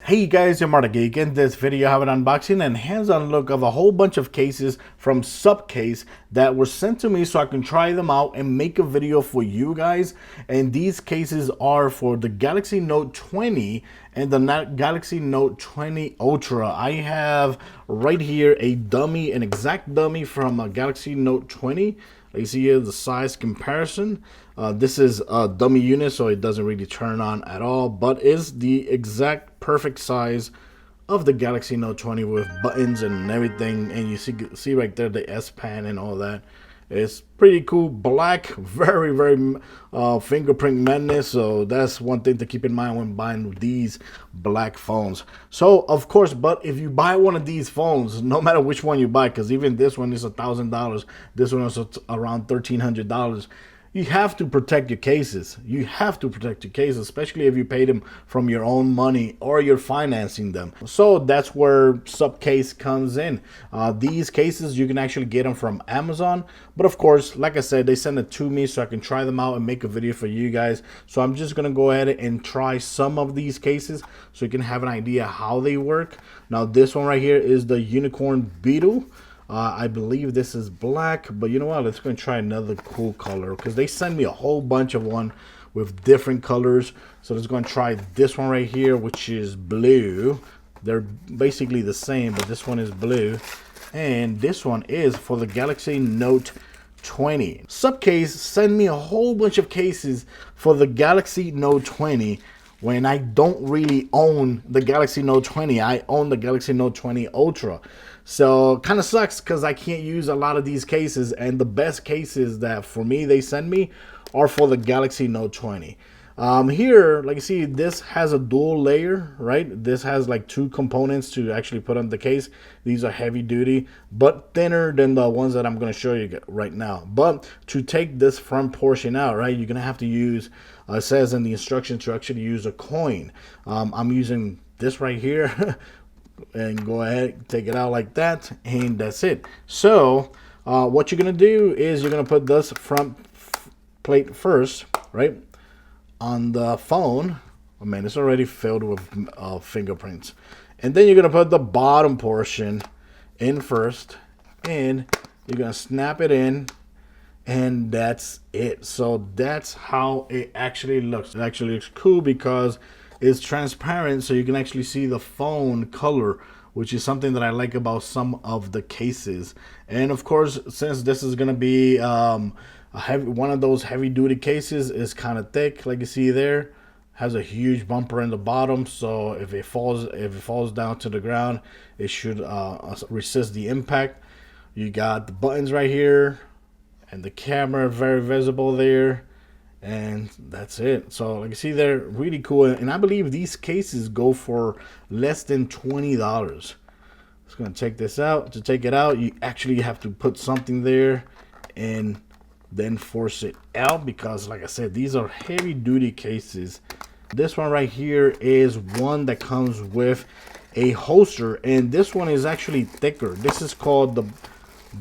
Hey guys, I'm Marta Geek. In this video I have an unboxing and hands-on look of a whole bunch of cases from SUPCase that were sent to me so I can try them out and make a video for you guys. And these cases are for the Galaxy Note 20 and the Galaxy Note 20 Ultra. I have right here a dummy, an exact dummy from a Galaxy Note 20. You see here the size comparison. This is a dummy unit, so it doesn't really turn on at all, but is the exact perfect size of the Galaxy Note 20 with buttons and everything. And you see right there the S Pen and all that. It's pretty cool. Black, very fingerprint madness. So that's one thing to keep in mind when buying these black phones. So of course, but if you buy one of these phones, no matter which one you buy, because even this one is $1,000, this one is around $1,300. You have to protect your cases. You have to protect your cases, especially if you paid them from your own money or you're financing them. So that's where SUPCase comes in. These cases, you can actually get them from Amazon. But of course, like I said, they send it to me so I can try them out and make a video for you guys. So I'm just going to go ahead and try some of these cases so you can have an idea how they work. Now, this one right here is the Unicorn Beetle. I believe this is black, but you know what? Let's go and try another cool color because they send me a whole bunch of one with different colors. So let's go and try this one right here, which is blue. They're basically the same, but this one is blue. And this one is for the Galaxy Note 20. SUPCase send me a whole bunch of cases for the Galaxy Note 20 when I don't really own the Galaxy Note 20. I own the Galaxy Note 20 Ultra. So kind of sucks because I can't use a lot of these cases, and the best cases that for me they send me are for the Galaxy Note 20. Here, like you see, this has a dual layer, right? This has like two components to actually put on the case. These are heavy duty, but thinner than the ones that I'm going to show you right now. But to take this front portion out, right, you're going to have to use, it says in the instructions to actually use a coin. I'm using this right here. And go ahead, take it out like that, and that's it. So what you're gonna do is you're gonna put this front plate first, right, on the phone. Oh man, it's already filled with fingerprints. And then you're gonna put the bottom portion in first, and you're gonna snap it in, and that's it. So that's how it actually looks. It actually looks cool because it's transparent, so you can actually see the phone color, which is something that I like about some of the cases. And of course, since this is going to be one of those heavy duty cases, is kind of thick, like you see there, has a huge bumper in the bottom, so if it falls down to the ground, it should resist the impact. You got the buttons right here, and the camera very visible there. And that's it. So like you see, they're really cool, and I believe these cases go for less than $20. Just gonna take this out. To take it out, you actually have to put something there and then force it out, because like I said, these are heavy duty cases. This one right here is one that comes with a holster, and this one is actually thicker. This is called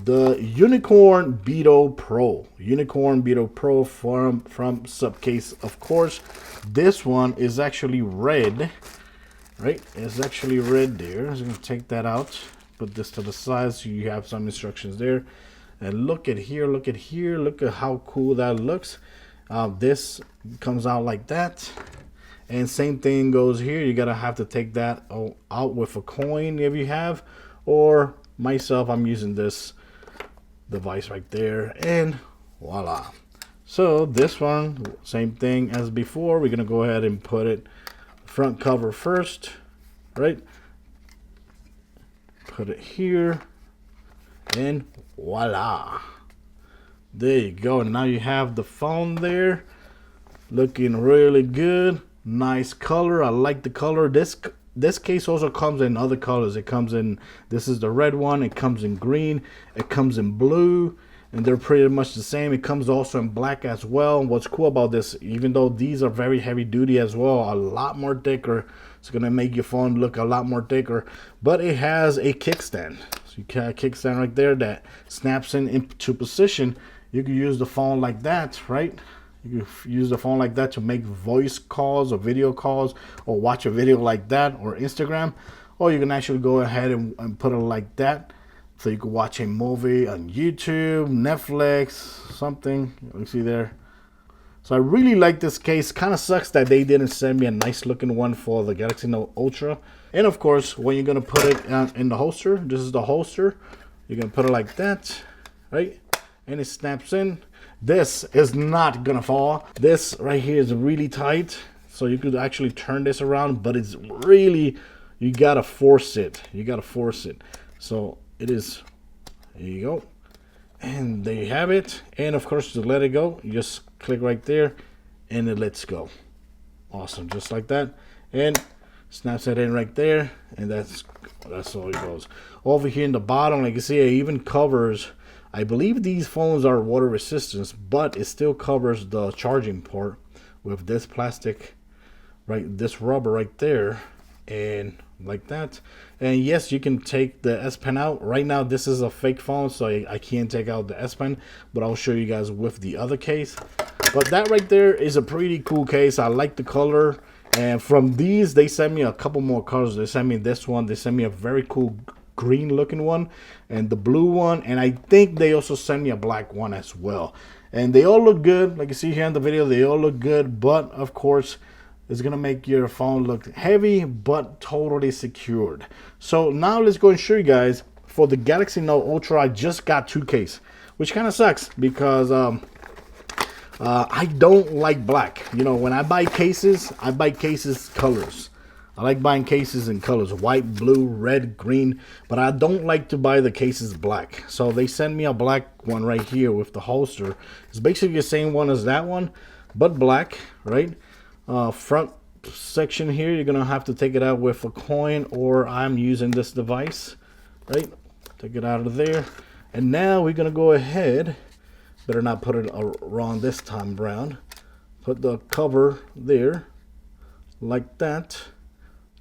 the Unicorn Beetle Pro. Unicorn Beetle Pro from SUPCase, of course. This one is actually red, right? It's actually red there. I'm going to take that out, put this to the side so you have some instructions there. And look at here, look at here, look at how cool that looks. This comes out like that. And same thing goes here. You gotta have to take that out with a coin if you have, or myself, I'm using this device right there, and voila. So this one, same thing as before. We're gonna go ahead and put it front cover first, right? Put it here, and voila. There you go. Now you have the phone there, looking really good. Nice color. I like the color. This case also comes in other colors. It comes in, this is the red one, it comes in green, it comes in blue, and they're pretty much the same. It comes also in black as well. And what's cool about this, even though these are very heavy duty as well, a lot more thicker, it's gonna make your phone look a lot more thicker, but it has a kickstand. So you got a kickstand right there that snaps into position. You can use the phone like that, right? You can use the phone like that to make voice calls or video calls, or watch a video like that, or Instagram. Or you can actually go ahead and put it like that, so you can watch a movie on YouTube, Netflix, something. You see there. So I really like this case. Kind of sucks that they didn't send me a nice looking one for the Galaxy Note Ultra. And of course, when you're gonna put it in the holster, this is the holster. You're gonna put it like that, right? And it snaps in. This is not gonna fall. This right here is really tight, so you could actually turn this around, but it's really, you gotta force it. You gotta force it. So it is, there you go. And there you have it. And of course, to let it go, you just click right there and it lets go. Awesome, just like that. And snaps it in right there, and that's all it goes. Over here in the bottom, like you see, it even covers, I believe these phones are water resistant, but it still covers the charging port with this plastic, right, this rubber right there, and like that. And yes, you can take the S Pen out. Right now this is a fake phone, so I can't take out the S Pen, but I'll show you guys with the other case. But that right there is a pretty cool case. I like the color. And from these, they sent me a couple more colors. They sent me this one. They sent me a very cool green looking one, and the blue one, and I think they also sent me a black one as well. And they all look good. Like you see here in the video, they all look good, but of course it's gonna make your phone look heavy but totally secured. So now let's go and show you guys for the Galaxy Note Ultra. I just got two cases, which kind of sucks because I don't like black. You know, when I buy cases colors. I like buying cases in colors: white, blue, red, green, but I don't like to buy the cases black. So they sent me a black one right here with the holster. It's basically the same one as that one, but black, right? Front section here, you're gonna have to take it out with a coin, or I'm using this device, right? Take it out of there. And now we're gonna go ahead, better not put it wrong this time around, put the cover there like that.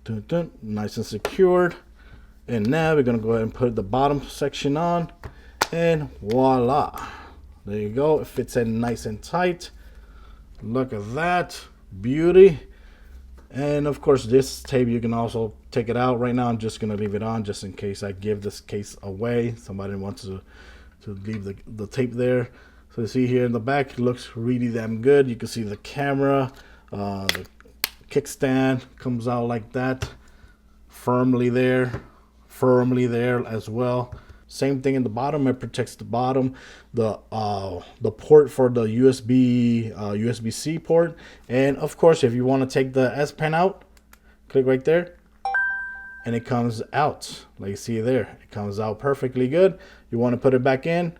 Dun, dun, nice and secured. And now we're gonna go ahead and put the bottom section on, and voila, there you go. It fits in nice and tight. Look at that beauty. And of course, this tape, you can also take it out. Right now I'm just gonna leave it on just in case I give this case away. Somebody wants to leave the tape there. So you see here in the back, it looks really damn good. You can see the camera, the kickstand comes out like that, firmly there as well. Same thing in the bottom, it protects the bottom, the port for the USB-C port. And of course, if you want to take the S Pen out, click right there, and it comes out like you see there. It comes out perfectly good. You want to put it back in,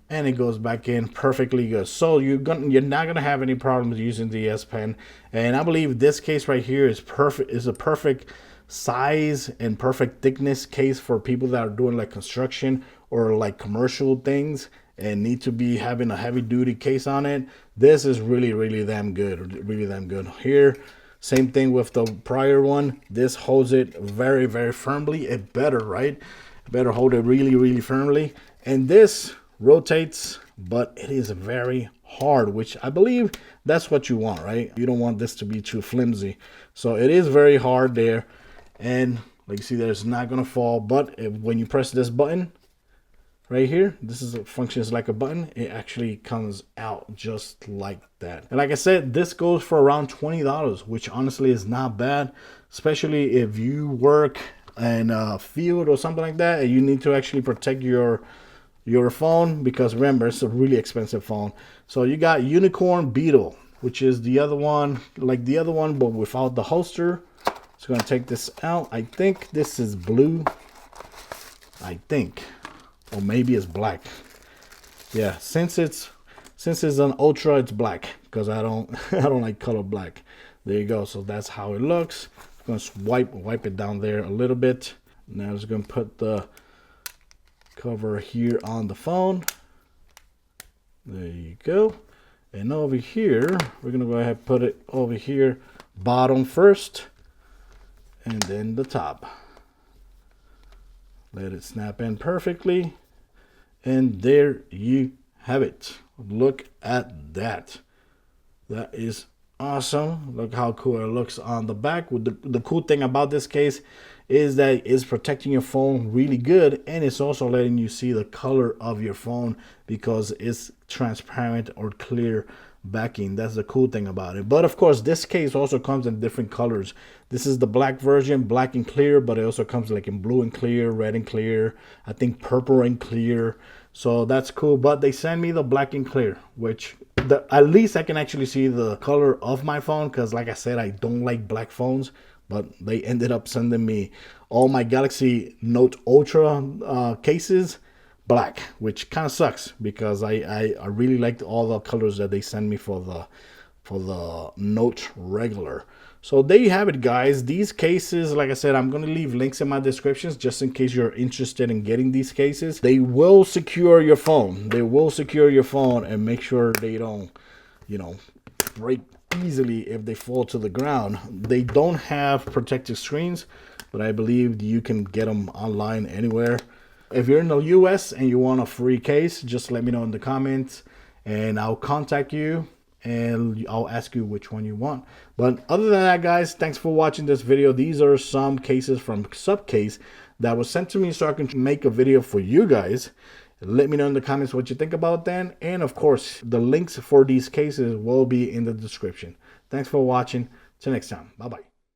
and it goes back in perfectly good. So you're not gonna have any problems using the S Pen. And I believe this case right here is perfect, is a perfect size and perfect thickness case for people that are doing like construction or like commercial things and need to be having a heavy duty case on it. This is really damn good, really damn good. Here, same thing with the prior one. This holds it very firmly. It better, right? It better hold it really firmly. And this rotates, but it is very hard, which I believe that's what you want, right? You don't want this to be too flimsy. So it is very hard there, and like you see there, it's not gonna fall. But when you press this button right here, this is functions like a button, it actually comes out just like that. And like I said, this goes for around $20, which honestly is not bad, especially if you work in a field or something like that and you need to actually protect your phone, because remember, it's a really expensive phone. So you got Unicorn Beetle, which is the other one, like the other one, but without the holster. So I'm gonna take this out. I think this is blue, I think, or maybe it's black. Yeah, since it's an Ultra, it's black, because I don't like color black. There you go. So that's how it looks. I'm gonna wipe it down there a little bit. Now I'm just gonna put the cover here on the phone. There you go. And over here, we're gonna go ahead and put it over here, bottom first, and then the top. Let it snap in perfectly, and there you have it. Look at that. That is awesome. Look how cool it looks on the back. The cool thing about this case is that it's protecting your phone really good, and it's also letting you see the color of your phone because it's transparent or clear backing. That's the cool thing about it. But of course, this case also comes in different colors. This is the black version, black and clear, but it also comes like in blue and clear, red and clear, I think purple and clear. So that's cool. But they send me the black and clear, which at least I can actually see the color of my phone, because like I said, I don't like black phones. But they ended up sending me all my Galaxy Note Ultra cases black, which kind of sucks because I really liked all the colors that they send me for the Note regular. So there you have it, guys. These cases, like I said, I'm going to leave links in my descriptions just in case you're interested in getting these cases. They will secure your phone. They will secure your phone and make sure they don't, you know, break easily if they fall to the ground. They don't have protective screens, but I believe you can get them online anywhere. If you're in the US and you want a free case, just let me know in the comments and I'll contact you and I'll ask you which one you want. But other than that, guys, thanks for watching this video. These are some cases from SUPCase that was sent to me so I can make a video for you guys. Let me know in the comments what you think about them. And of course, the links for these cases will be in the description. Thanks for watching. Till next time. Bye-bye.